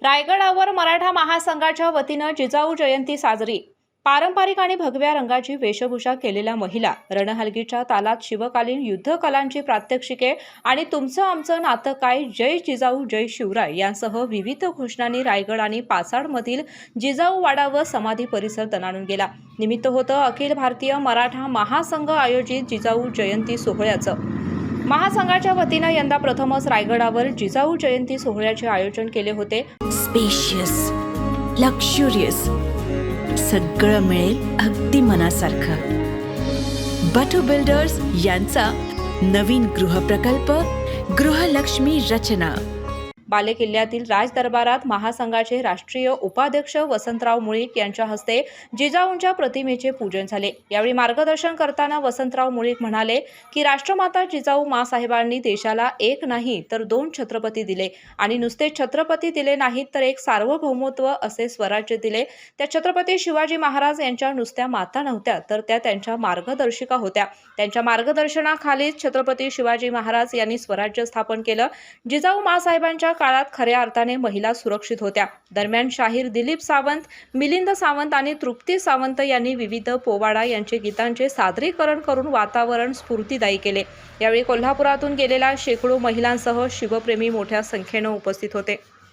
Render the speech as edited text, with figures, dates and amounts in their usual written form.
रायगडावर मराठा महासंघाच्या वतीनं जिजाऊ जयंती साजरी। पारंपरिक आणि भगव्या रंगाची वेशभूषा केलेल्या महिला, रणहलगीच्या तालात शिवकालीन युद्ध कलांची प्रात्यक्षिके आणि तुमचं आमचं नातं काय, जय जिजाऊ जय शिवराय यांसह विविध घोषणांनी रायगड आणि पाचाडमधील जिजाऊ वाडा व समाधी परिसर दणाणून गेला। निमित्त होतं अखिल भारतीय मराठा महासंघ आयोजित जिजाऊ जयंती सोहळ्याचं। महासंघाच्या वतीनं यंदा प्रथमच रायगडावर जिजाऊ जयंती सोहळ्याचे आयोजन केले होते। स्पेशियस, लक्झुरियस, सगळं मिळेल अगदी मनासारखं। बटू बिल्डर्स यांचा नवीन गृहप्रकल्प गृहलक्ष्मी रचना। बालेकिल्ल्यातील राजदरबारात महासंघाचे राष्ट्रीय उपाध्यक्ष वसंतराव मुळीक यांच्या हस्ते जिजाऊंच्या प्रतिमेचे पूजन झाले। यावेळी मार्गदर्शन करताना वसंतराव मुळीक म्हणाले की राष्ट्रमाता जिजाऊ मासाहेबांनी देशाला एक नाही तर दोन छत्रपती दिले आणि नुसते छत्रपती दिले नाहीत तर एक सार्वभौमत्व असे स्वराज्य दिले। त्या छत्रपती शिवाजी महाराज यांच्या नुसत्या माता नव्हत्या तर त्या त्यांच्या मार्गदर्शिका होत्या। त्यांच्या मार्गदर्शनाखालीच छत्रपती शिवाजी महाराज यांनी स्वराज्य स्थापन केलं। जिजाऊ मासाहेबांच्या काळात खऱ्या अर्थाने महिला सुरक्षित होत्या। दरम्यान शाहीर दिलीप सावंत, मिलिंद सावंत आणि तृप्ती सावंत यांनी विविध पोवाडा यांचे गीतांचे सादरीकरण करून वातावरण स्फूर्तिदायी केले। यावेळी कोल्हापुरातून गेलेल्या शेकडो महिलांसह शिवप्रेमी मोठ्या संख्येने उपस्थित होते।